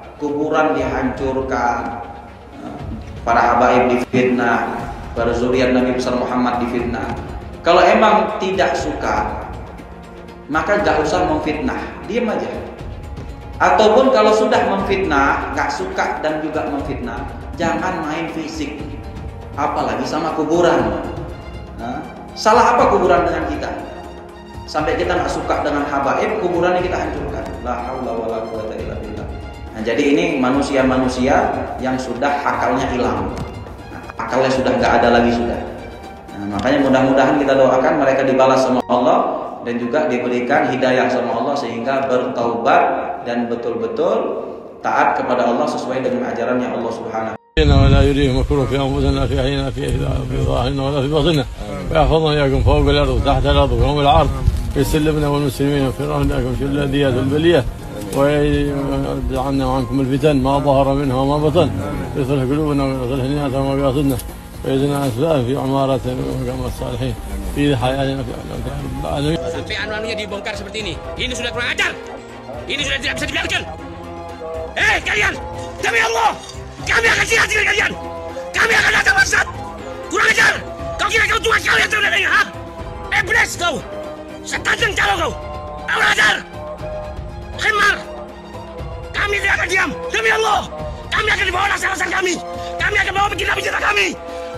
kuburan dihancurkan, para habaib difitnah, para zuriat Nabi besar Muhammad difitnah. Kalau emang tidak suka, maka gak usah memfitnah, diam aja. Ataupun kalau sudah memfitnah, gak suka dan juga memfitnah, jangan main fisik, apalagi sama kuburan. Salah apa kuburan dengan kita? Sampai kita gak suka dengan habaib, kuburannya kita hancurkan. La haula wala quwata illa billah. Nah, jadi ini manusia-manusia yang sudah akalnya hilang, akalnya sudah gak ada lagi sudah. Nah, makanya mudah-mudahan kita doakan mereka dibalas sama Allah dan juga diberikan hidayah sama Allah sehingga bertaubat dan betul-betul taat kepada Allah sesuai dengan ajarannya Allah Subhanahu. ولا يريهم مكروه في انفسنا في اعيننا في ظاهرنا ولا في باطننا ويحفظنا اياكم فوق الارض وتحت الارض ويوم العرض يسلمنا والمسلمين في لكم في الذيات والبليه ويرد عنا وعنكم الفتن ما ظهر منها وما بطن يصلح قلوبنا ويصلح نياتنا ومقاصدنا ويزدنا اسباب في عمارتنا ومقام الصالحين في حياتنا في العالمين. Sampai anu-anunya dibongkar seperti ini. Ini sudah kurang ajar. Ini sudah tidak bisa dibiarkan. Kalian, demi Allah, kami akan sihat dengan kalian. Kami akan datang maksud. Kurang ajar. Kau kira kau tua kau yang terlalu ha? Iblis kau. Setan yang calo kau. Kurang ajar. Khimar. Kami tidak akan diam. Demi Allah. Kami akan dibawa alasan kami. Kami akan bawa pencinta-pencinta kami.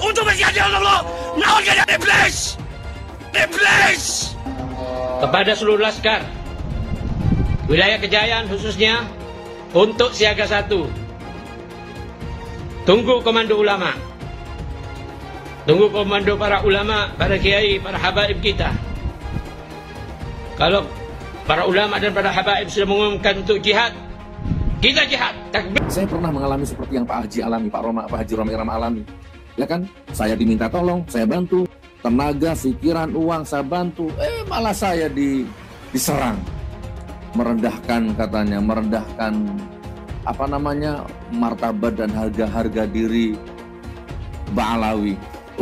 Untuk bersiap dengan Allah. Melawan kalian iblis. Iblis. Kepada seluruh laskar wilayah Kejayaan khususnya untuk siaga 1, tunggu komando ulama, tunggu komando para ulama, para kiai, para habaib kita. Kalau para ulama dan para habaib sudah mengumumkan untuk jihad, kita jihad. Takbir. Saya pernah mengalami seperti yang Pak Haji alami, Pak Haji Roma Irama alami. Ya kan, saya diminta tolong, saya bantu, tenaga, pikiran, uang saya bantu, malah saya diserang, merendahkan katanya, merendahkan martabat dan harga diri Ba'alawi.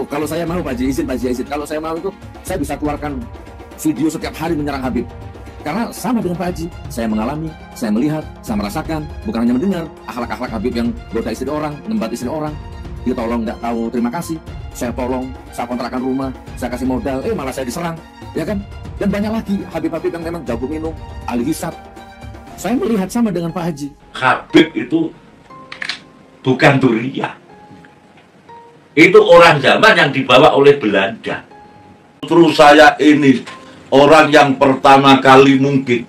Kalau saya mau Pak Haji izin, kalau saya mau itu saya bisa keluarkan video setiap hari menyerang Habib. Karena sama dengan Pak Haji, saya mengalami, saya melihat, saya merasakan, bukan hanya mendengar akhlak-akhlak Habib yang goda istri orang, nembat istri orang. Dia tolong nggak tahu terima kasih, saya tolong, saya kontrakan rumah, saya kasih modal, malah saya diserang, ya kan? Dan banyak lagi Habib-Habib yang memang jago minum, ahli hisab. Saya melihat sama dengan Pak Haji. Habib itu bukan durian. Itu orang zaman yang dibawa oleh Belanda. Terus saya ini orang yang pertama kali mungkin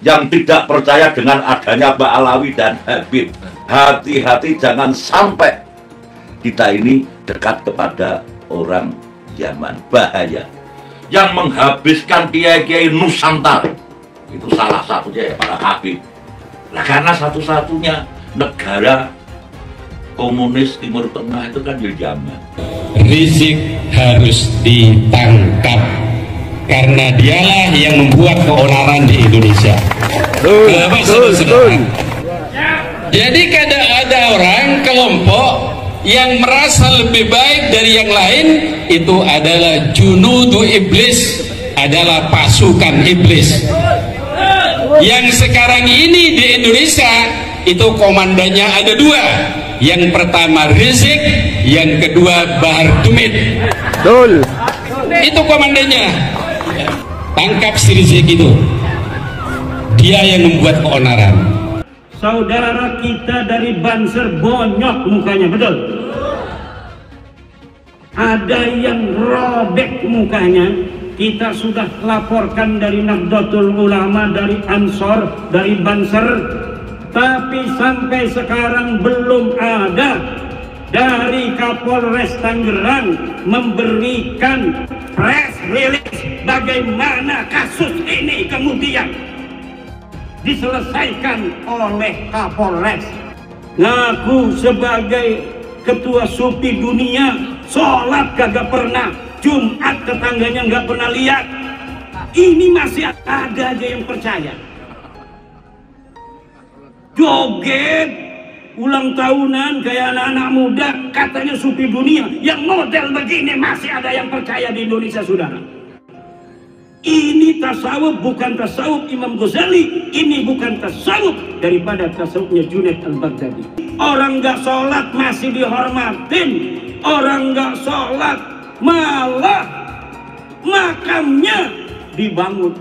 yang tidak percaya dengan adanya Ba'alawi dan Habib. Hati-hati jangan sampai kita ini dekat kepada orang zaman bahaya yang menghabiskan kiai-kiai Nusantara. Itu salah satunya ya para Habib. Nah, karena satu-satunya negara komunis Timur Tengah itu kan di zaman. Rizik harus ditangkap karena dialah yang membuat keonaran di Indonesia. Jadi kadang ada orang kelompok yang merasa lebih baik dari yang lain, itu adalah junudu iblis, adalah pasukan iblis. Yang sekarang ini di Indonesia itu komandannya ada 2. Yang pertama Rizik, yang kedua Bahar Dumit. Betul. Itu komandannya. Tangkap si Rizik itu. Dia yang membuat keonaran. Saudara kita dari Banser bonyok mukanya, betul? Ada yang robek mukanya. Kita sudah laporkan dari Nahdlatul Ulama, dari Ansor, dari Banser, tapi sampai sekarang belum ada dari Kapolres Tangerang memberikan press release bagaimana kasus ini kemudian diselesaikan oleh Kapolres. Ngaku sebagai ketua Sufi dunia, sholat kagak pernah, Jumat tetangganya nggak pernah lihat. Ini masih ada aja yang percaya. Joget ulang tahunan kayak anak-anak muda katanya Sufi dunia, yang model begini masih ada yang percaya di Indonesia, saudara. Ini tasawuf bukan tasawuf Imam Ghazali, ini bukan tasawuf daripada tasawufnya Junaid al-Baghdadi. Orang nggak sholat masih dihormatin, orang nggak sholat malah makamnya dibangun.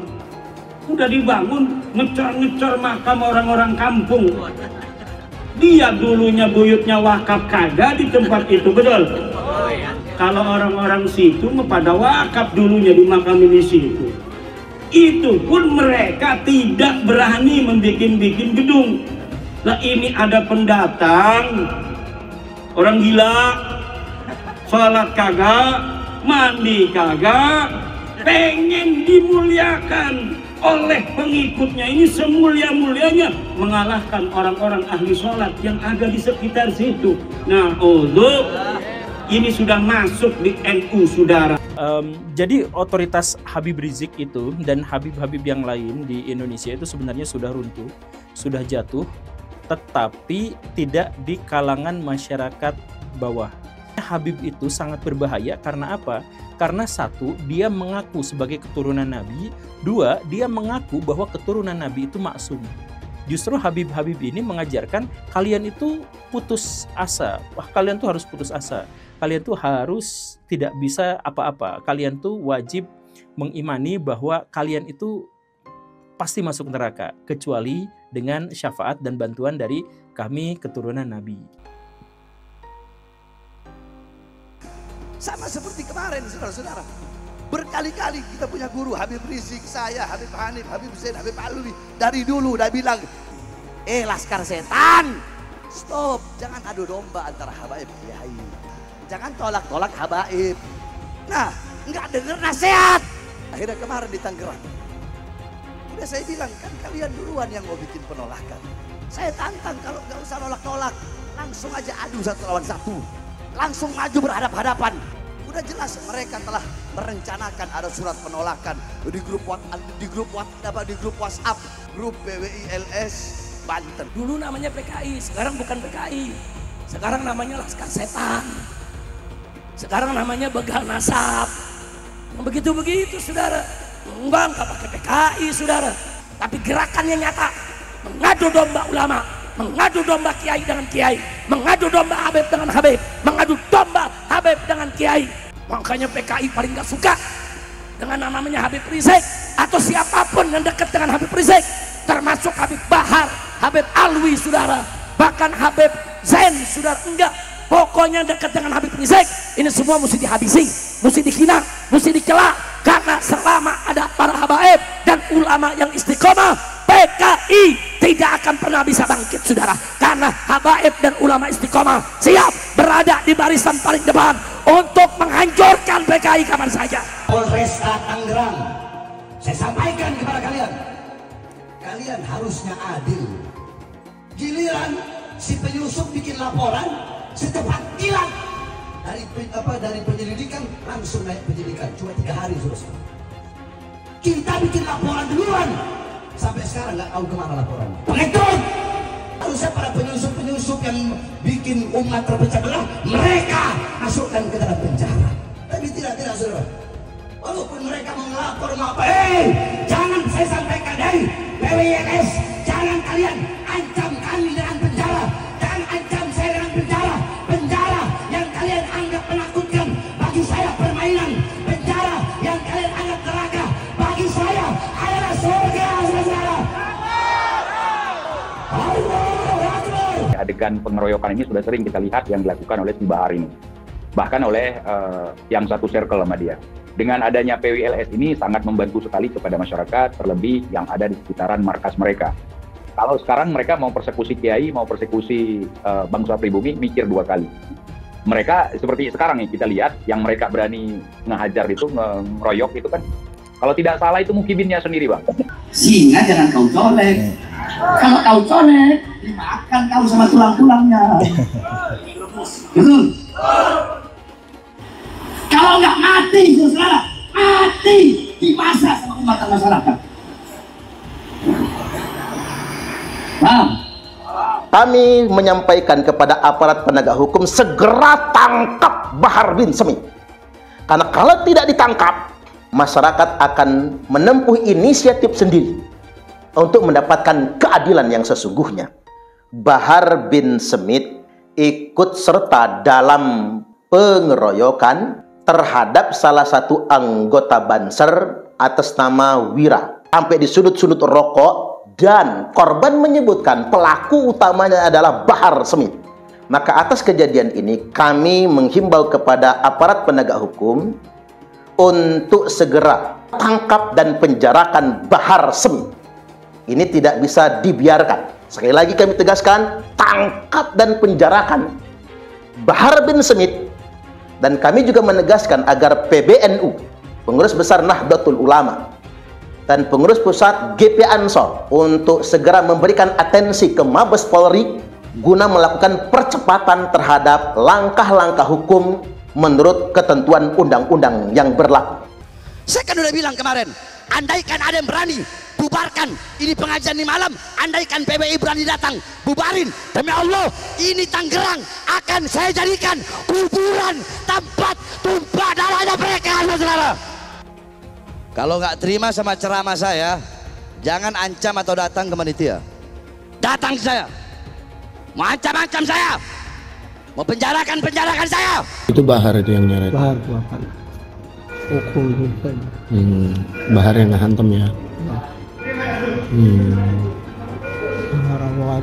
Udah dibangun, ngecor-ngecor makam orang-orang kampung. Dia dulunya buyutnya wakaf kagak di tempat itu, betul? Kalau orang-orang situ pada wakaf dulunya dimakami di situ. Itu pun mereka tidak berani membikin gedung. Nah ini ada pendatang, orang gila, sholat kagak, mandi kagak, pengen dimuliakan oleh pengikutnya. Ini semulia-mulianya mengalahkan orang-orang ahli sholat yang ada di sekitar situ. Nah, ini sudah masuk di NU, saudara. Jadi otoritas Habib Rizik itu dan Habib-Habib yang lain di Indonesia itu sebenarnya sudah runtuh, sudah jatuh, tetapi tidak di kalangan masyarakat bawah. Habib itu sangat berbahaya karena apa? Karena satu, dia mengaku sebagai keturunan Nabi. Dua, dia mengaku bahwa keturunan Nabi itu maksum. Justru Habib-Habib ini mengajarkan kalian itu putus asa. Wah, kalian tuh harus putus asa. Kalian tuh harus tidak bisa apa-apa. Kalian tuh wajib mengimani bahwa kalian itu pasti masuk neraka, kecuali dengan syafaat dan bantuan dari kami keturunan Nabi. Sama seperti kemarin, saudara-saudara. Berkali-kali kita punya guru, Habib Rizik, saya, Habib Hanif, Habib Zain, Habib Alwi. Dari dulu udah bilang, laskar setan, stop, jangan adu domba antara habaib kiai. Jangan tolak-tolak habaib. Nah, nggak denger nasihat. Akhirnya kemarin di Tangerang, udah saya bilang, kan kalian duluan yang mau bikin penolakan. Saya tantang kalau nggak usah nolak-nolak, langsung aja adu satu lawan satu. Langsung maju berhadap-hadapan. Udah jelas mereka telah merencanakan ada surat penolakan di grup WhatsApp, grup PWILS Banten. Dulu namanya PKI, sekarang bukan PKI. Sekarang namanya Laskar Setan. Sekarang namanya Begal Nasab. Begitu-begitu, saudara. Enggak pakai PKI, saudara. Tapi gerakannya nyata. Mengadu domba ulama, mengadu domba kiai dengan kiai, mengadu domba Habib dengan Habib, mengadu domba Habib dengan kiai. Makanya PKI paling gak suka dengan namanya Habib Rizik atau siapapun yang dekat dengan Habib Rizik, termasuk Habib Bahar, Habib Alwi, saudara, bahkan Habib Zain, saudara. Enggak, pokoknya dekat dengan Habib Rizik ini semua mesti dihabisi, mesti dihina, mesti dicela. Karena selama ada para habaib dan ulama yang istiqomah, PKI tidak akan pernah bisa bangkit, saudara. Karena habaib dan ulama istiqomah siap berada di barisan paling depan untuk menghancurkan PKI kapan saja. Polresta Tangerang, saya sampaikan kepada kalian, kalian harusnya adil. Giliran si penyusup bikin laporan, secepat kilat dari penyelidikan langsung naik penyelidikan, cuma 3 hari selesai. Kita bikin laporan duluan, sampai sekarang nggak tahu kemana laporannya. Pengecut! Harusnya para penyusup-penyusup yang bikin umat terpecah belah, mereka masukkan ke dalam penjara. Tapi tidak, saudara. Walaupun mereka mau melapor, jangan saya sampaikan dari PWILS, jangan kalian ancam kami dengan penjara, jangan ancam saya dengan penjara. Penjara yang kalian anggap menakutkan, bagi saya permainan. Penjara yang kalian anggap neraka, bagi saya adalah surga, saudara. Adegan pengeroyokan ini sudah sering kita lihat yang dilakukan oleh si Bahar ini, bahkan oleh yang satu circle sama dia. Dengan adanya PWILS ini sangat membantu sekali kepada masyarakat, terlebih yang ada di sekitaran markas mereka. Kalau sekarang mereka mau persekusi kiai, mau persekusi bangsa pribumi, mikir 2 kali. Mereka seperti sekarang nih kita lihat, yang mereka berani ngehajar itu, ngeroyok itu kan, kalau tidak salah itu mukibinnya sendiri, Bang. Singa jangan kau colek. Kalau kau colek, dimakan kau sama tulang-tulangnya. Betul? Kalau nggak mati, saudara, mati dimasak sama umat dan masyarakat. Paham? Kami menyampaikan kepada aparat penegak hukum segera tangkap Bahar bin Smith. Karena kalau tidak ditangkap, masyarakat akan menempuh inisiatif sendiri untuk mendapatkan keadilan yang sesungguhnya. Bahar bin Smith ikut serta dalam pengeroyokan terhadap salah satu anggota Banser atas nama Wira. Sampai di sudut-sudut rokok, dan korban menyebutkan pelaku utamanya adalah Bahar Smith. Maka atas kejadian ini kami menghimbau kepada aparat penegak hukum untuk segera tangkap dan penjarakan Bahar Smith. Ini tidak bisa dibiarkan. Sekali lagi kami tegaskan, tangkap dan penjarakan Bahar bin Smith. Dan kami juga menegaskan agar PBNU, Pengurus Besar Nahdlatul Ulama, dan Pengurus Pusat GP Ansor untuk segera memberikan atensi ke Mabes Polri guna melakukan percepatan terhadap langkah-langkah hukum menurut ketentuan undang-undang yang berlaku. Saya kan udah bilang kemarin, andaikan ada yang berani bubarkan ini pengajian di malam, andaikan PBI berani datang bubarin, demi Allah ini Tangerang akan saya jadikan kuburan tempat tumpah darahnya mereka, saudara. Kalau nggak terima sama ceramah saya, jangan ancam atau datang ke panitia. Datang ke saya, mau ancam-ancam saya, mau penjarakan saya. Itu Bahar itu yang nyeret. Bahar. Pukul juga. Bahar yang ngehantem ya.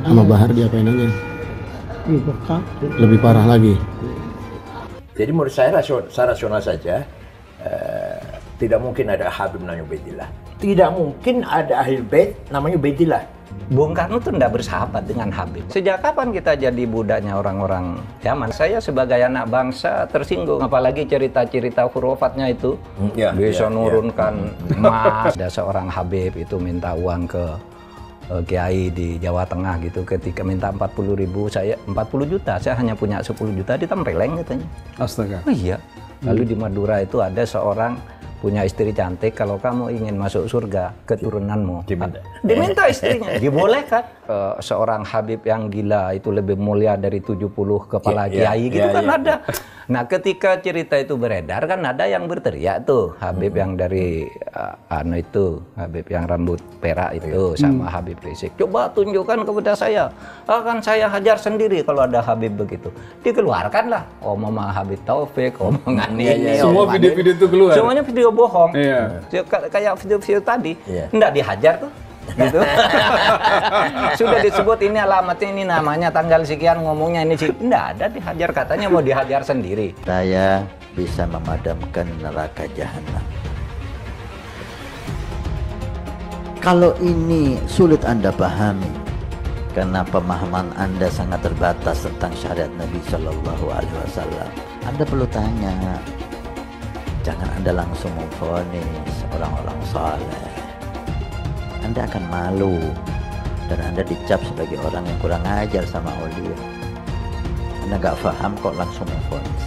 Sama Bahar diapain aja? Lebih parah lagi. Jadi menurut saya rasional saja. Tidak mungkin ada Habib namanya Ubaidillah. Tidak mungkin ada Ahlul Bait namanya Ubaidillah. Bung Karno tuh tidak bersahabat dengan Habib. Sejak kapan kita jadi budaknya orang-orang zaman? Saya sebagai anak bangsa tersinggung, apalagi cerita-cerita hurufatnya itu bisa nurunkan emas. Ada seorang Habib itu minta uang ke Kiai di Jawa Tengah gitu, ketika minta 40.000, saya 40 juta, saya hanya punya 10 juta, ditempeleng katanya. Astaga. Oh iya. Lalu di Madura itu ada seorang punya istri cantik, kalau kamu ingin masuk surga, keturunanmu diminta istrinya, dibolehkan. Seorang Habib yang gila itu lebih mulia dari 70 kepala kiai gitu kan ada. Nah ketika cerita itu beredar kan ada yang berteriak tuh, Habib yang dari Habib yang rambut perak itu sama Habib Rizik, coba tunjukkan kepada saya, akan saya hajar sendiri kalau ada Habib begitu. Dikeluarkanlah omongan Habib Taufik, omongan ini, semua video-video itu keluar, semuanya video bohong. Kayak video-video tadi, enggak dihajar tuh gitu. Sudah disebut ini alamatnya, ini namanya, tanggal sekian, ngomongnya ini sih, enggak ada dihajar, katanya mau dihajar sendiri. Saya bisa memadamkan neraka jahanam. Kalau ini sulit Anda pahami karena pemahaman Anda sangat terbatas tentang syariat Nabi Shallallahu Alaihi Wasallam, Anda perlu tanya. Jangan Anda langsung memvonis orang-orang saleh. Anda akan malu dan Anda dicap sebagai orang yang kurang ajar sama aulia. Anda gak paham kok langsung memvonis.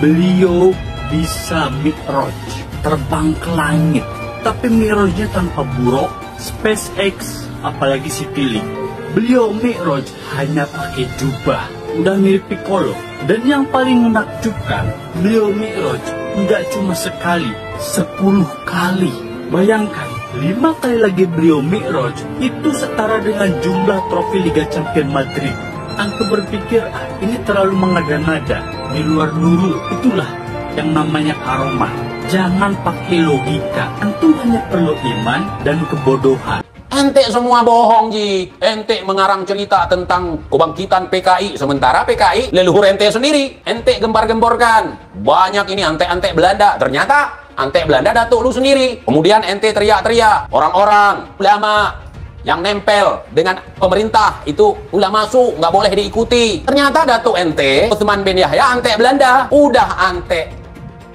Beliau bisa mi'raj, terbang ke langit, tapi mi'rajnya tanpa buruk, SpaceX, apalagi Citylink. Beliau mi'raj hanya pakai jubah, udah mirip Piccolo. Dan yang paling menakjubkan, beliau mi'raj nggak cuma sekali, 10 kali. Bayangkan, 5 kali lagi beliau mi'raj, itu setara dengan jumlah trofi Liga Champions Madrid. Antum berpikir, ini terlalu mengada-ngada, di luar nurul. Itulah yang namanya karomah. Jangan pakai logika, antum hanya perlu iman dan kebodohan. Ente semua bohong, Ji. Ente mengarang cerita tentang kebangkitan PKI, sementara PKI leluhur ente sendiri. Ente gembar-gemborkan. Banyak ini ante-ante Belanda. Ternyata ante Belanda datuk lu sendiri. Kemudian ente teriak-teriak. Orang-orang, ulama yang nempel dengan pemerintah itu ulama su, nggak boleh diikuti. Ternyata datuk ente, Utsman bin Yahya, ante Belanda. Udah ante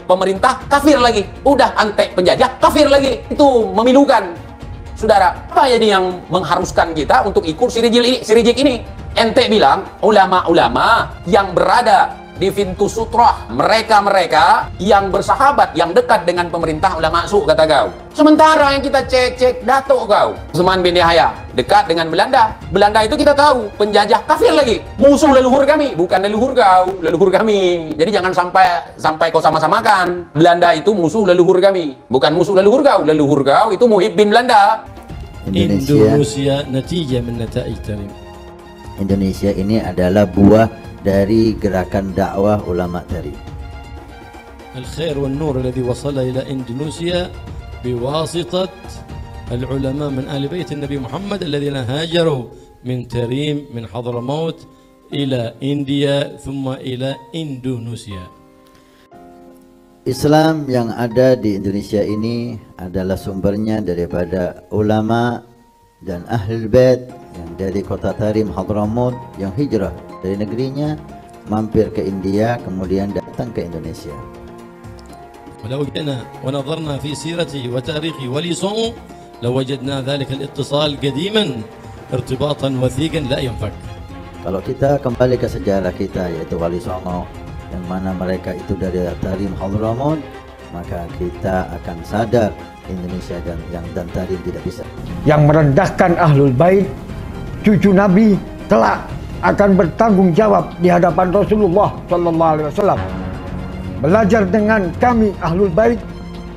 pemerintah, kafir lagi. Udah ante penjajah, kafir lagi. Itu memilukan. Saudara, apa ini yang mengharuskan kita untuk ikut si Rizik ini? Ente bilang ulama-ulama yang berada di pintu sutroh mereka-mereka yang bersahabat, yang dekat dengan pemerintah udah masuk, kata kau. Sementara yang kita cek Datuk kau, Utsman bin Yahya, dekat dengan Belanda. Belanda itu kita tahu penjajah kafir lagi, musuh leluhur kami, bukan leluhur kau, leluhur kami. Jadi jangan sampai kau sama-samakan. Belanda itu musuh leluhur kami, bukan musuh leluhur kau. Leluhur kau itu muhibbin Belanda. Indonesia natijah min nataij Tarim. Indonesia ini adalah buah dari gerakan dakwah ulama Tarim. الخير والنور الذي وصل إلى إندونيسيا بواسطة العلماء من آل بيت النبي محمد الذين هاجروا من تريم من حضرموت إلى إنديا ثم إلى إندونيسيا. Islam yang ada di Indonesia ini adalah sumbernya daripada ulama dan ahlul bait yang dari kota Tarim Hadramaut yang hijrah dari negerinya mampir ke India kemudian datang ke Indonesia. ولو جئنا ونظرنا في سيرته وتاريخه ولسانه لوجدنا ذلك الاتصال قديما ارتباطا وثيقا لا ينفك. Kalau kita kembali ke sejarah kita yaitu Wali Songo yang mana mereka itu dari Tarim Hadramaut, maka kita akan sadar Indonesia dan Tarim tidak bisa. Yang merendahkan Ahlul Bait, cucu Nabi, kelak akan bertanggung jawab di hadapan Rasulullah Sallallahu Alaihi Wasallam. Belajar dengan kami Ahlul Bait,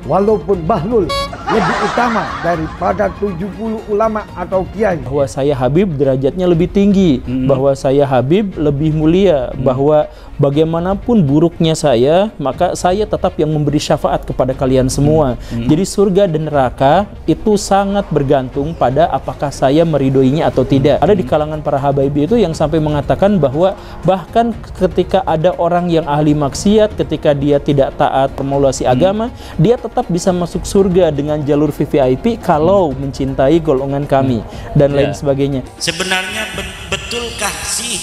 walaupun Bahlul lebih utama daripada 70 ulama atau kiai. Bahwa saya Habib derajatnya lebih tinggi, bahwa saya Habib lebih mulia, bahwa bagaimanapun buruknya saya, maka saya tetap yang memberi syafaat kepada kalian semua. Jadi surga dan neraka itu sangat bergantung pada apakah saya meridhoinya atau tidak. Ada di kalangan para habaib itu yang sampai mengatakan bahwa bahkan ketika ada orang yang ahli maksiat, ketika dia tidak taat formulasi agama, dia tetap bisa masuk surga dengan jalur VVIP kalau mencintai golongan kami dan lain sebagainya. Sebenarnya betulkah sih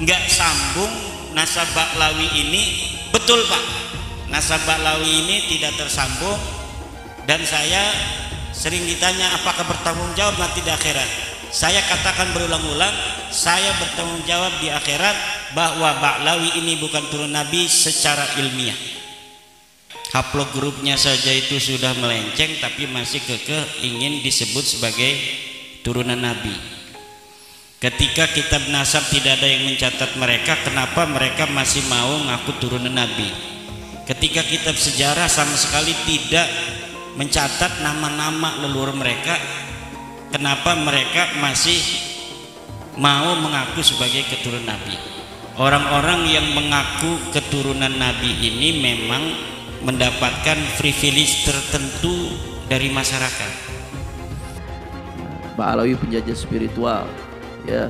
nggak sambung nasab Ba'lawi ini? Betul Pak, nasab Ba'lawi ini tidak tersambung, dan saya sering ditanya apakah bertanggung jawab nanti di akhirat. Saya katakan berulang-ulang, saya bertanggung jawab di akhirat bahwa Ba'lawi ini bukan turun Nabi secara ilmiah. Haplog grupnya saja itu sudah melenceng, tapi masih kekeh ingin disebut sebagai turunan Nabi. Ketika kitab nasab tidak ada yang mencatat mereka, kenapa mereka masih mau ngaku turunan Nabi? Ketika kitab sejarah sama sekali tidak mencatat nama-nama leluhur mereka, kenapa mereka masih mau mengaku sebagai keturunan Nabi? Orang-orang yang mengaku keturunan Nabi ini memang mendapatkan privilege tertentu dari masyarakat. Ba'lawi penjajah spiritual, ya,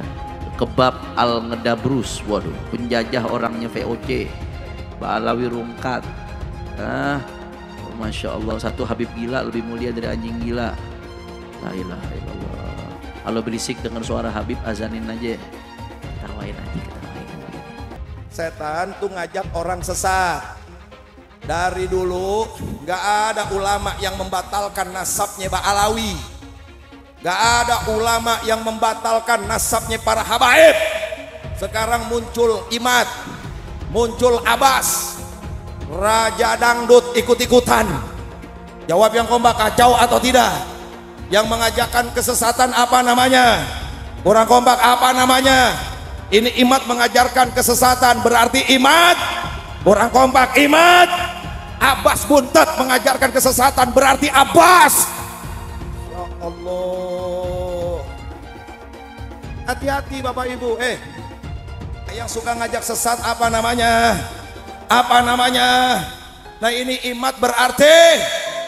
kebab al-ngedabrus, waduh, penjajah orangnya VOC, Ba'lawi rungkat, Masya Allah, satu Habib gila lebih mulia dari anjing gila. La ilaha illallah. Kalau berisik dengan suara Habib, azanin aja, ketawain aja, ketawain. Setan tuh ngajak orang sesat. Dari dulu gak ada ulama yang membatalkan nasabnya Ba'lawi, gak ada ulama yang membatalkan nasabnya para habaib. Sekarang muncul Imad, muncul Abbas, Raja Dangdut ikut-ikutan. Jawab yang kompak, kacau atau tidak? Yang mengajarkan kesesatan apa namanya? Kurang kompak apa namanya? Ini Imad mengajarkan kesesatan, berarti Imad. Kurang kompak, Imad. Abbas buntet mengajarkan kesesatan, berarti Abbas. Ya Allah, hati-hati Bapak Ibu. Yang suka ngajak sesat apa namanya? Apa namanya? Nah ini Imad berarti,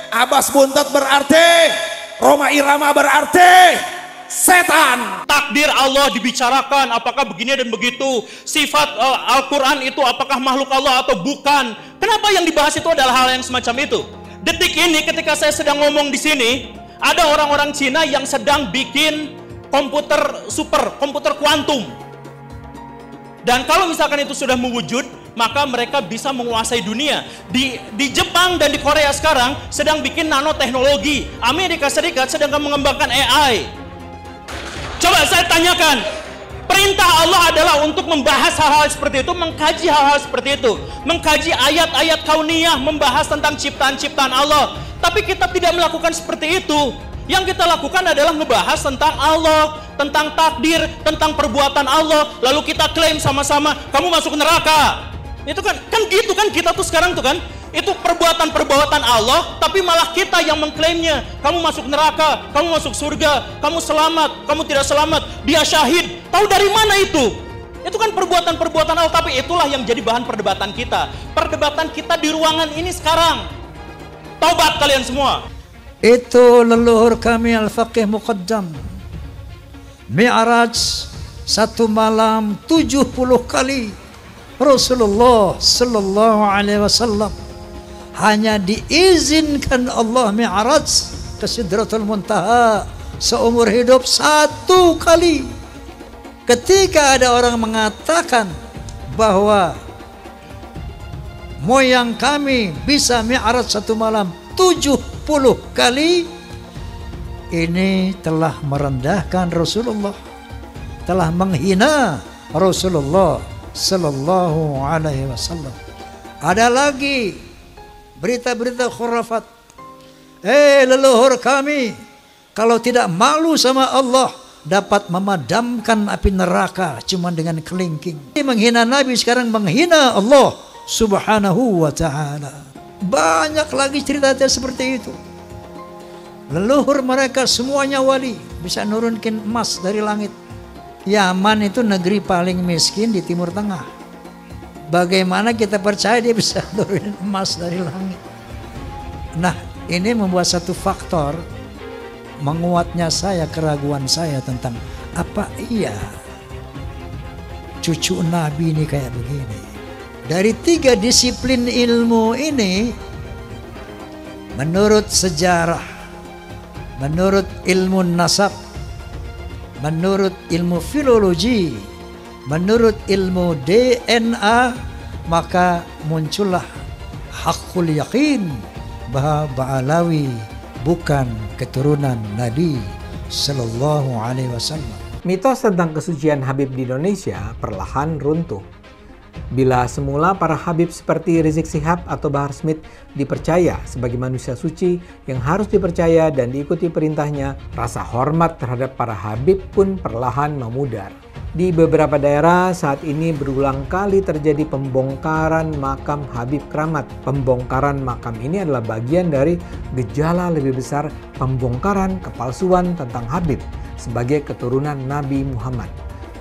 Abbas buntet berarti, Roma Irama berarti setan. Takdir Allah dibicarakan, apakah begini dan begitu. Sifat Al-Quran itu apakah makhluk Allah atau bukan. Kenapa yang dibahas itu adalah hal yang semacam itu? Detik ini ketika saya sedang ngomong di sini, ada orang-orang Cina yang sedang bikin komputer super, komputer kuantum. Dan kalau misalkan itu sudah mewujud, maka mereka bisa menguasai dunia. Di Jepang dan di Korea sekarang sedang bikin nanoteknologi. Amerika Serikat sedang mengembangkan AI. Coba saya tanyakan, Perintah Allah adalah untuk membahas hal-hal seperti itu, mengkaji hal-hal seperti itu, mengkaji ayat-ayat kauniyah, membahas tentang ciptaan-ciptaan Allah. Tapi kita tidak melakukan seperti itu. Yang kita lakukan adalah ngebahas tentang Allah, tentang takdir, tentang perbuatan Allah, lalu kita klaim sama-sama, kamu masuk neraka. Itu kan gitu kan kita tuh sekarang tuh kan, itu perbuatan-perbuatan Allah, tapi malah kita yang mengklaimnya. Kamu masuk neraka, kamu masuk surga, kamu selamat, kamu tidak selamat, dia syahid. Tahu dari mana itu? Itu kan perbuatan-perbuatan Allah, tapi itulah yang jadi bahan perdebatan kita. Perdebatan kita di ruangan ini sekarang. Taubat kalian semua. Itu leluhur kami Al-Faqih Muqaddam. Mi'raj satu malam 70 kali. Rasulullah sallallahu alaihi wasallam hanya diizinkan Allah mi'raj ke Sidratul Muntaha seumur hidup 1 kali. Ketika ada orang mengatakan bahwa moyang kami bisa mi'raj 1 malam 70 kali, ini telah merendahkan Rasulullah, telah menghina Rasulullah sallallahu alaihi wasallam. Ada lagi berita-berita khurafat. Leluhur kami kalau tidak malu sama Allah dapat memadamkan api neraka cuma dengan kelingking. Menghina Nabi sekarang menghina Allah subhanahu wa ta'ala. Banyak lagi cerita seperti itu. Leluhur mereka semuanya wali, bisa nurunkan emas dari langit. Yaman itu negeri paling miskin di Timur Tengah. Bagaimana kita percaya dia bisa turunin emas dari langit? Nah, ini membuat satu faktor menguatnya saya, keraguan saya tentang apa iya cucu Nabi ini kayak begini. Dari 3 disiplin ilmu ini, menurut sejarah, menurut ilmu nasab, menurut ilmu filologi, menurut ilmu DNA, maka muncullah hakul yakin bahwa Ba'alawi bukan keturunan Nabi Sallallahu Alaihi Wasallam. Mitos tentang kesucian Habib di Indonesia perlahan runtuh. Bila semula para Habib seperti Rizik Syihab atau Bahar Smith dipercaya sebagai manusia suci yang harus dipercaya dan diikuti perintahnya, rasa hormat terhadap para Habib pun perlahan memudar. Di beberapa daerah saat ini berulang kali terjadi pembongkaran makam Habib Keramat. Pembongkaran makam ini adalah bagian dari gejala lebih besar pembongkaran kepalsuan tentang Habib sebagai keturunan Nabi Muhammad.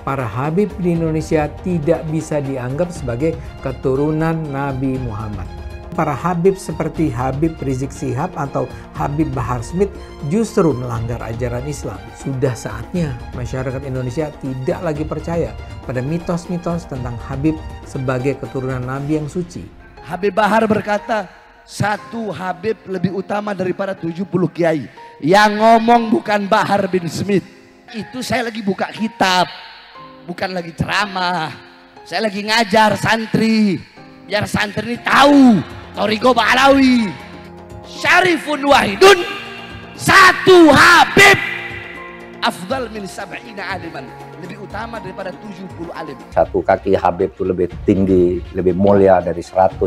Para Habib di Indonesia tidak bisa dianggap sebagai keturunan Nabi Muhammad. Para Habib seperti Habib Rizik Syihab atau Habib Bahar Smith justru melanggar ajaran Islam. Sudah saatnya masyarakat Indonesia tidak lagi percaya pada mitos-mitos tentang Habib sebagai keturunan Nabi yang suci. Habib Bahar berkata, satu Habib lebih utama daripada 70 kiai. Yang ngomong bukan Bahar bin Smith. Itu saya lagi buka kitab. Bukan lagi ceramah, saya lagi ngajar santri, biar santri ini tahu Thariqah Ba'alawi, Syarifun Wahidun, satu Habib, afdal min 70 aliman, lebih utama daripada 70 alim. Satu kaki Habib itu lebih tinggi, lebih mulia dari 70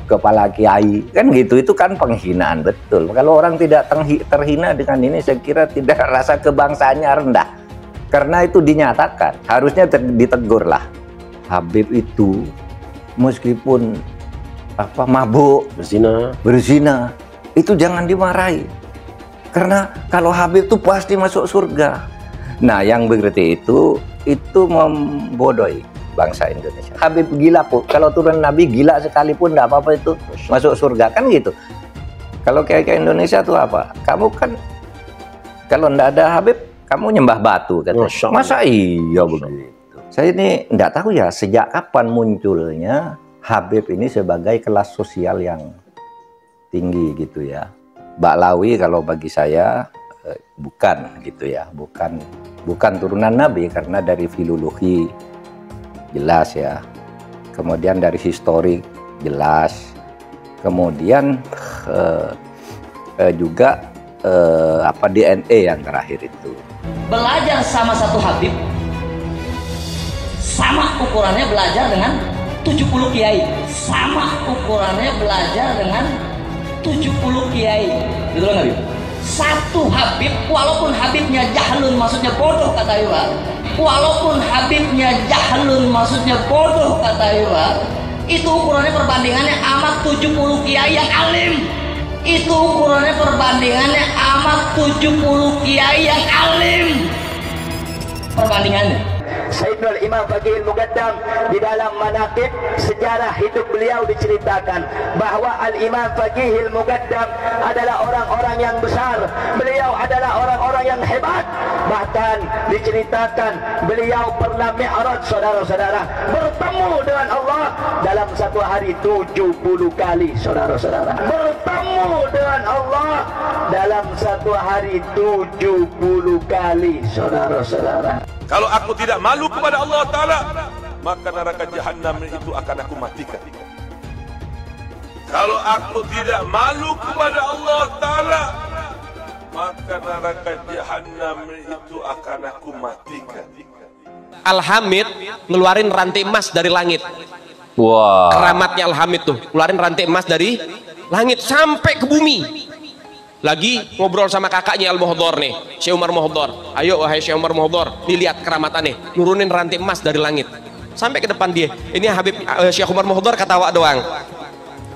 kepala kiai, kan gitu. Itu kan penghinaan betul. Kalau orang tidak terhina dengan ini, saya kira tidak, rasa kebangsaannya rendah. Karena itu dinyatakan, harusnya ditegur lah. Habib itu meskipun mabuk, berzina, itu jangan dimarahi. Karena kalau Habib itu pasti masuk surga. Nah, yang begitu itu membodohi bangsa Indonesia. Habib gila pun, kalau turun Nabi gila sekalipun tidak apa-apa itu masuk surga, kan gitu. Kalau kayak Indonesia tuh apa? Kamu kan kalau tidak ada Habib, kamu nyembah batu, katanya. Masa iya begitu? Saya ini enggak tahu ya sejak kapan munculnya Habib ini sebagai kelas sosial yang tinggi gitu ya. Ba'alawi kalau bagi saya bukan gitu ya, bukan turunan Nabi karena dari filologi jelas ya. Kemudian dari historik jelas. Kemudian juga DNA yang terakhir itu. Belajar sama satu Habib sama ukurannya belajar dengan 70 kiai, sama ukurannya belajar dengan 70 kiai, gitu loh Habib. Satu Habib, walaupun Habibnya jahlun maksudnya bodoh kata Iwa, walaupun Habibnya jahlun maksudnya bodoh kata Iwa, itu ukurannya perbandingannya amat 70 kiai yang alim. Itu ukurannya perbandingannya amat 70 kiai yang alim. Perbandingannya. Sayyidul Imam Faqih Muqaddam di dalam manaqib sejarah hidup beliau diceritakan bahwa Al-Imam Faqih Muqaddam adalah orang-orang yang besar, beliau adalah orang-orang yang hebat. Bahkan diceritakan beliau pernah mi'raj, saudara-saudara, bertemu dengan Allah dalam satu hari 70 kali, saudara-saudara. Bertemu dengan Allah dalam satu hari 70 kali, saudara-saudara. Kalau aku tidak malu kepada Allah Ta'ala, maka neraka Jahannam itu akan aku matikan. Kalau aku tidak malu kepada Allah Ta'ala, maka neraka Jahannam itu akan aku matikan. Al-Hamid ngeluarin rantai emas dari langit. Wah. Keramatnya Al-Hamid tuh, ngeluarin rantai emas dari langit sampai ke bumi. Lagi ngobrol sama kakaknya Al-Muhdhar nih, Syekh Umar Muhdhar. Ayo wahai Syekh Umar Muhdhar, dilihat keramatannya, nurunin rantai emas dari langit sampai ke depan dia. Ini Habib Syekh Umar Muhdhar ketawa doang.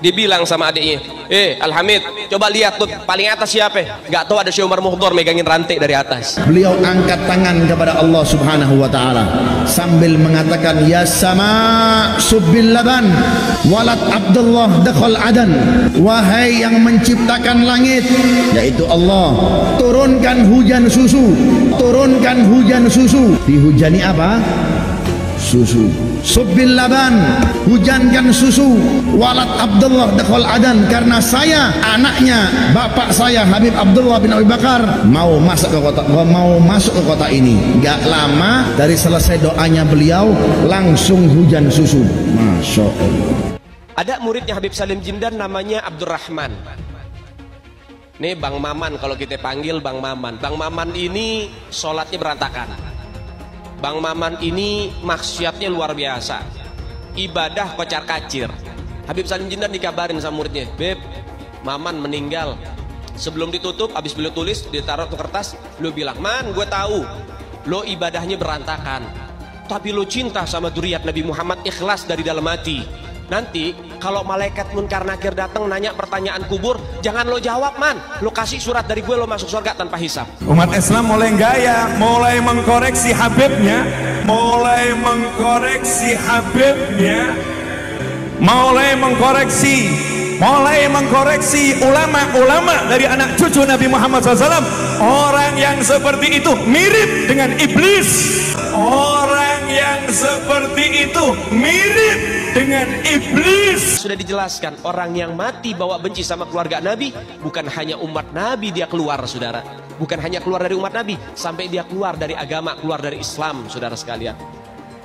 Dia bilang sama adiknya, Al-Hamid, coba lihat tuh paling atas siapa? Gak tahu, ada Syekh Umar Muhdhar megangin rantai dari atas. Beliau angkat tangan kepada Allah Subhanahu wa taala sambil mengatakan, ya sama subbil laban walad Abdullah dakhal adan. Wahai yang menciptakan langit, yaitu Allah, turunkan hujan susu. Turunkan hujan susu. Dihujani apa? Susu. Subbil laban, hujankan susu. Walad Abdullah dakhal adan, karena saya anaknya bapak saya Habib Abdullah bin Abi Bakar mau masuk ke kota ini. Gak lama dari selesai doanya beliau langsung hujan susu. Masya Allah. Ada muridnya Habib Salim Jimdan namanya Abdurrahman. Nih Bang Maman, kalau kita panggil Bang Maman. Bang Maman ini sholatnya berantakan. Bang Maman ini maksiatnya luar biasa, ibadah kocar kacir. Habib Salim Jimdan dikabarin sama muridnya, Beb, Maman meninggal. Sebelum ditutup, habis beliau tulis, ditaruh ke kertas, beliau bilang, Man, gue tahu lo ibadahnya berantakan, tapi lo cinta sama dzurriyyat Nabi Muhammad, ikhlas dari dalam hati. Nanti kalau malaikat Munkar Nakir datang nanya pertanyaan kubur, jangan lo jawab, Man, lo kasih surat dari gue, lo masuk surga tanpa hisab. Umat Islam mulai gaya, mulai mengkoreksi Habibnya, mulai mengkoreksi Habibnya, mulai mengkoreksi ulama-ulama dari anak cucu Nabi Muhammad SAW. Orang yang seperti itu mirip dengan iblis. Orang yang seperti itu mirip dengan iblis. Sudah dijelaskan, orang yang mati bawa benci sama keluarga Nabi, bukan hanya umat Nabi dia keluar, saudara. Bukan hanya keluar dari umat Nabi, sampai dia keluar dari agama, keluar dari Islam, saudara sekalian.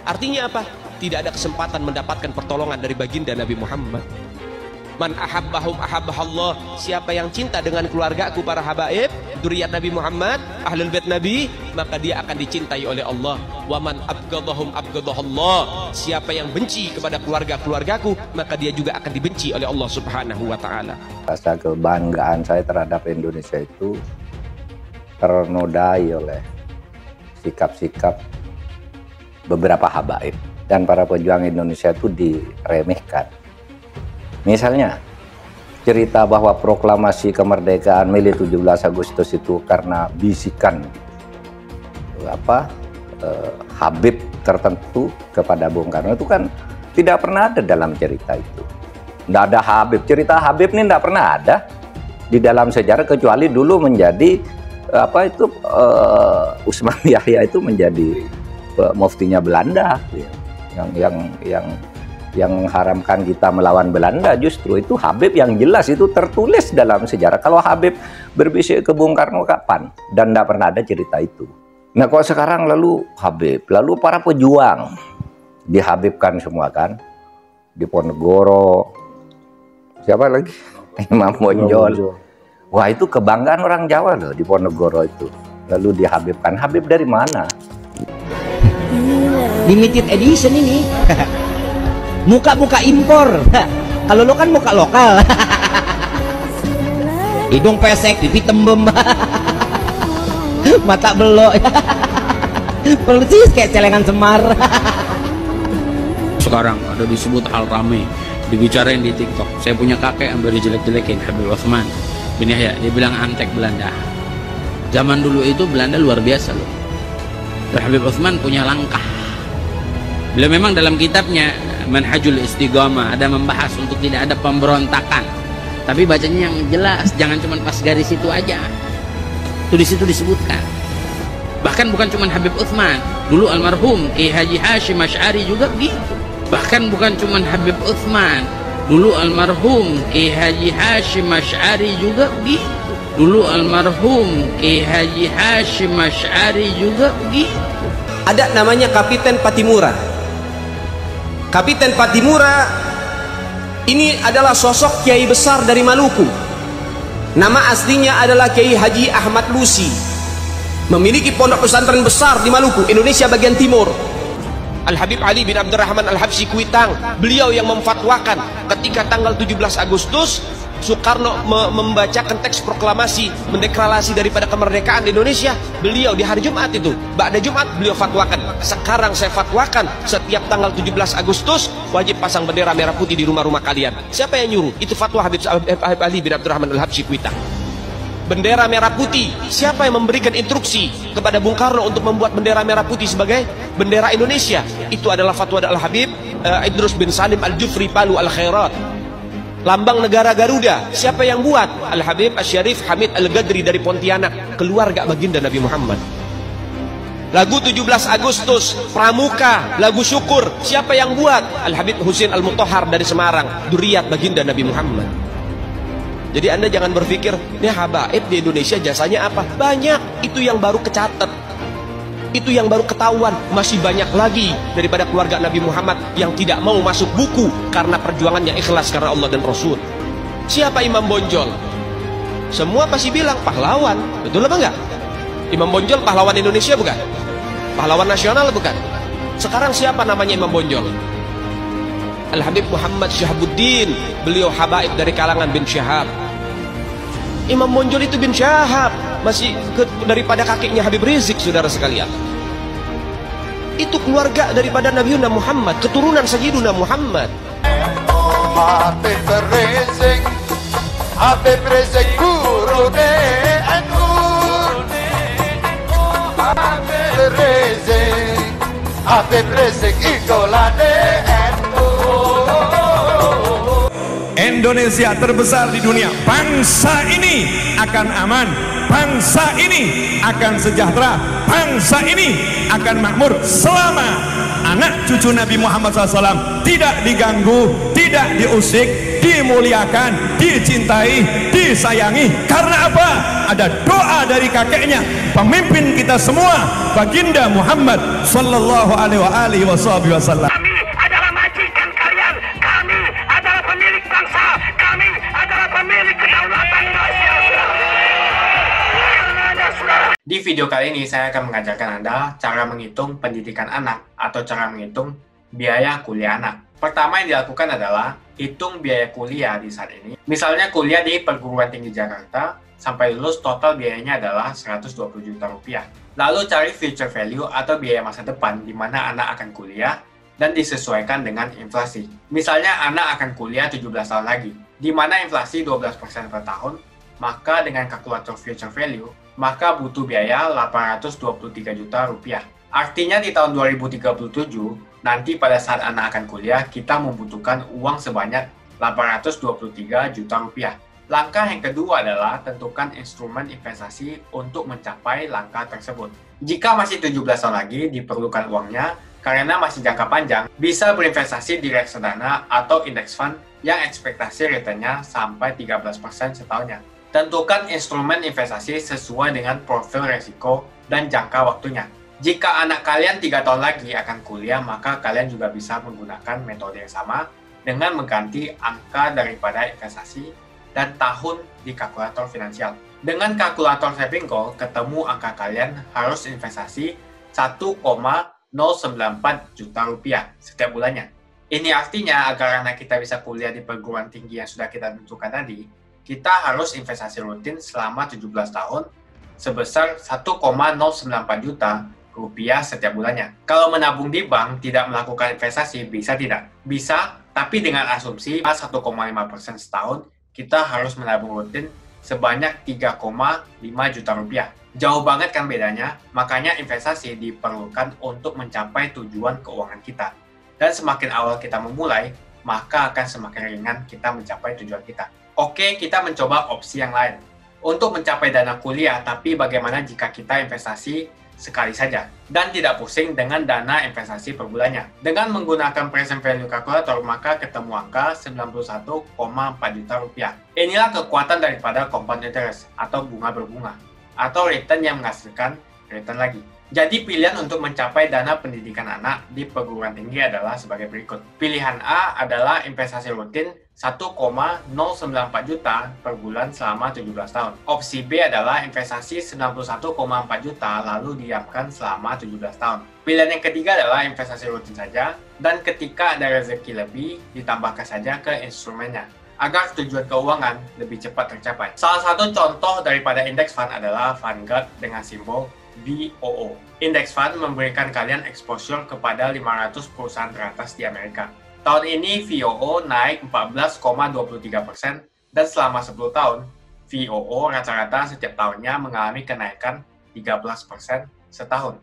Artinya apa? Tidak ada kesempatan mendapatkan pertolongan dari baginda Nabi Muhammad. Man ahabbahum ahabbahallah. Siapa yang cinta dengan keluargaku para habaib, dzurriyyat Nabi Muhammad, ahlul bait Nabi, maka dia akan dicintai oleh Allah. Wa man abghadahum abghadahallah. Siapa yang benci kepada keluargaku, maka dia juga akan dibenci oleh Allah Subhanahu wa taala. Rasa kebanggaan saya terhadap Indonesia itu ternodai oleh sikap-sikap beberapa habaib dan para pejuang Indonesia itu diremehkan. Misalnya cerita bahwa proklamasi kemerdekaan Mei 17 Agustus itu karena bisikan Habib tertentu kepada Bung Karno, itu kan tidak pernah ada dalam cerita itu. Tidak ada Habib, cerita Habib ini tidak pernah ada di dalam sejarah, kecuali dulu menjadi Usman Yahya itu menjadi muftinya Belanda yang mengharamkan kita melawan Belanda. Justru itu Habib yang jelas itu tertulis dalam sejarah. Kalau Habib berbisik ke Bung Karno kapan? Dan tidak pernah ada cerita itu. Nah kok sekarang lalu Habib, lalu para pejuang dihabibkan semua kan? Di Ponegoro, siapa lagi? Imam Bonjol. Wah, itu kebanggaan orang Jawa loh di Ponorogo itu. Lalu dihabibkan. Habib dari mana? Limited edition ini. Muka-muka impor. Kalau lo kan muka lokal. Hidung pesek, pipi tembem. Mata belok. Persis kayak celengan Semar. Sekarang ada disebut hal rame, dibicarain di TikTok. Saya punya kakek yang baru jelek-jelekin, Habib Utsman bin Yahya. Dia bilang antek Belanda. Zaman dulu itu Belanda luar biasa loh. Dan Habib Utsman punya langkah. Beliau memang dalam kitabnya Manhajul Istiqamah ada membahas untuk tidak ada pemberontakan. Tapi bacanya yang jelas, jangan cuma pas garis itu aja. Itu di situ disebutkan. Bahkan bukan cuma Habib Utsman, dulu almarhum Kiai Haji Hashim Asy'ari juga begitu. Bahkan bukan cuma Habib Utsman, dulu almarhum Kiai Haji Hashim Asy'ari juga begitu. Dulu almarhum Kiai Haji Hashim Asy'ari juga begitu. Ada namanya Kapiten Patimura. Kapiten Patimura ini adalah sosok kiai besar dari Maluku. Nama aslinya adalah Kiai Haji Ahmad Lusi. Memiliki pondok pesantren besar di Maluku, Indonesia bagian timur. Al-Habib Ali bin Abdurrahman Al-Habsyi Kuitang, beliau yang memfatwakan ketika tanggal 17 Agustus Soekarno membacakan teks proklamasi mendeklarasi daripada kemerdekaan di Indonesia. Beliau di hari Jumat itu, ba'da Jumat beliau fatwakan, sekarang saya fatwakan setiap tanggal 17 Agustus wajib pasang bendera merah putih di rumah-rumah kalian. Siapa yang nyuruh? Itu fatwa Habib Ali bin Abdurrahman Al-Habsyi Kuitang. Bendera merah putih, siapa yang memberikan instruksi kepada Bung Karno untuk membuat bendera merah putih sebagai bendera Indonesia? Itu adalah fatwa Al-Habib Idrus bin Salim Al-Jufri Palu Al-Khairat. Lambang negara Garuda, siapa yang buat? Al-Habib Asy-Syarif Hamid Al-Gadri dari Pontianak, keluarga baginda Nabi Muhammad. Lagu 17 Agustus, Pramuka, lagu syukur, siapa yang buat? Al-Habib Husin Al-Mutahhar dari Semarang, dzurriyyah baginda Nabi Muhammad. Jadi Anda jangan berpikir, ini habaib di Indonesia jasanya apa? Banyak, itu yang baru kecatat. Itu yang baru ketahuan. Masih banyak lagi daripada keluarga Nabi Muhammad yang tidak mau masuk buku karena perjuangannya ikhlas karena Allah dan Rasul. Siapa Imam Bonjol? Semua pasti bilang pahlawan. Betul apa enggak? Imam Bonjol pahlawan Indonesia bukan? Pahlawan nasional bukan? Sekarang siapa namanya Imam Bonjol? Al-Habib Muhammad Syahabuddin, beliau habaib dari kalangan bin Syahab. Imam Bonjol itu bin Syahab, masih daripada kakeknya Habib Rizik, saudara sekalian. Itu keluarga daripada Nabi Muhammad, keturunan Sayyiduna Muhammad. Habib Rizik, Habib Rizik guru NU. Habib Rizik, Habib Rizik idola NU. Indonesia terbesar di dunia. Bangsa ini akan aman, bangsa ini akan sejahtera, bangsa ini akan makmur selama anak cucu Nabi Muhammad SAW tidak diganggu, tidak diusik, dimuliakan, dicintai, disayangi. Karena apa? Ada doa dari kakeknya, pemimpin kita semua, baginda Muhammad Sallallahu Alaihi Wasallam. Di video kali ini saya akan mengajarkan Anda cara menghitung pendidikan anak atau cara menghitung biaya kuliah anak. Pertama yang dilakukan adalah hitung biaya kuliah di saat ini. Misalnya kuliah di perguruan tinggi Jakarta, sampai lulus total biayanya adalah 120 juta rupiah. Lalu cari future value atau biaya masa depan di mana anak akan kuliah dan disesuaikan dengan inflasi. Misalnya anak akan kuliah 17 tahun lagi, di mana inflasi 12% per tahun, maka dengan kalkulator future value, maka butuh biaya 823 juta rupiah. Artinya di tahun 2037, nanti pada saat anak akan kuliah, kita membutuhkan uang sebanyak 823 juta rupiah. Langkah yang kedua adalah tentukan instrumen investasi untuk mencapai langkah tersebut. Jika masih 17 tahun lagi diperlukan uangnya, karena masih jangka panjang, bisa berinvestasi di reksadana atau index fund yang ekspektasi returnnya sampai 13% setahunnya. Tentukan instrumen investasi sesuai dengan profil resiko dan jangka waktunya. Jika anak kalian 3 tahun lagi akan kuliah, maka kalian juga bisa menggunakan metode yang sama dengan mengganti angka daripada investasi dan tahun di kalkulator finansial. Dengan kalkulator saving goal, ketemu angka kalian harus investasi 1,094 juta rupiah setiap bulannya. Ini artinya agar anak kita bisa kuliah di perguruan tinggi yang sudah kita tentukan tadi, kita harus investasi rutin selama 17 tahun sebesar 1,094 juta rupiah setiap bulannya. Kalau menabung di bank tidak melakukan investasi, bisa tidak? Bisa, tapi dengan asumsi 1,5% setahun, kita harus menabung rutin sebanyak 3,5 juta rupiah. Jauh banget kan bedanya? Makanya investasi diperlukan untuk mencapai tujuan keuangan kita. Dan semakin awal kita memulai, maka akan semakin ringan kita mencapai tujuan kita. Oke, kita mencoba opsi yang lain. Untuk mencapai dana kuliah, tapi bagaimana jika kita investasi sekali saja dan tidak pusing dengan dana investasi per bulannya? Dengan menggunakan present value calculator, maka ketemu angka 91,4 juta rupiah. Inilah kekuatan daripada compound interest atau bunga berbunga, atau return yang menghasilkan return lagi. Jadi pilihan untuk mencapai dana pendidikan anak di perguruan tinggi adalah sebagai berikut. Pilihan A adalah investasi rutin 1,094 juta per bulan selama 17 tahun. Opsi B adalah investasi 91,4 juta lalu diamkan selama 17 tahun. Pilihan yang ketiga adalah investasi rutin saja, dan ketika ada rezeki lebih, ditambahkan saja ke instrumennya agar tujuan keuangan lebih cepat tercapai. Salah satu contoh daripada index fund adalah Vanguard dengan simbol VOO. Index fund memberikan kalian exposure kepada 500 perusahaan teratas di Amerika. Tahun ini VOO naik 14,23% dan selama 10 tahun, VOO rata-rata setiap tahunnya mengalami kenaikan 13% setahun.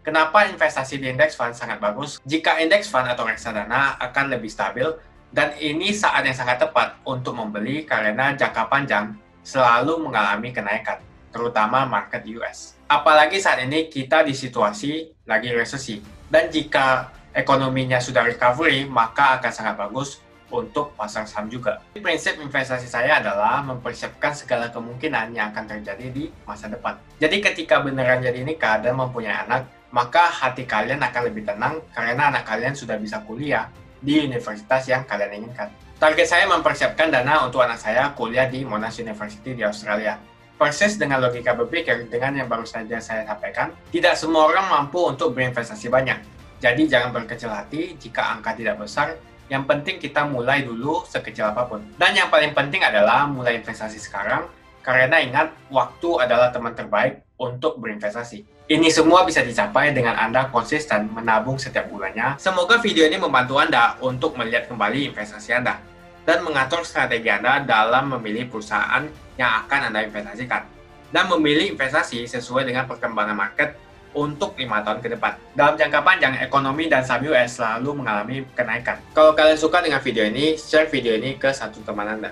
Kenapa investasi di index fund sangat bagus? Jika index fund atau reksadana akan lebih stabil, dan ini saat yang sangat tepat untuk membeli karena jangka panjang selalu mengalami kenaikan, terutama market US. Apalagi saat ini kita di situasi lagi resesi, dan jika ekonominya sudah recovery, maka akan sangat bagus untuk pasar saham juga. Prinsip investasi saya adalah mempersiapkan segala kemungkinan yang akan terjadi di masa depan. Jadi ketika beneran jadi nikah dan mempunyai anak, maka hati kalian akan lebih tenang karena anak kalian sudah bisa kuliah di universitas yang kalian inginkan. Target saya mempersiapkan dana untuk anak saya kuliah di Monash University di Australia. Persis dengan logika berpikir dengan yang baru saja saya sampaikan, tidak semua orang mampu untuk berinvestasi banyak. Jadi jangan berkecil hati jika angka tidak besar, yang penting kita mulai dulu sekecil apapun. Dan yang paling penting adalah mulai investasi sekarang, karena ingat, waktu adalah teman terbaik untuk berinvestasi. Ini semua bisa dicapai dengan Anda konsisten menabung setiap bulannya. Semoga video ini membantu Anda untuk melihat kembali investasi Anda dan mengatur strategi Anda dalam memilih perusahaan yang akan Anda investasikan, dan memilih investasi sesuai dengan perkembangan market untuk 5 tahun ke depan. Dalam jangka panjang, ekonomi dan saham US selalu mengalami kenaikan. Kalau kalian suka dengan video ini, share video ini ke satu teman Anda.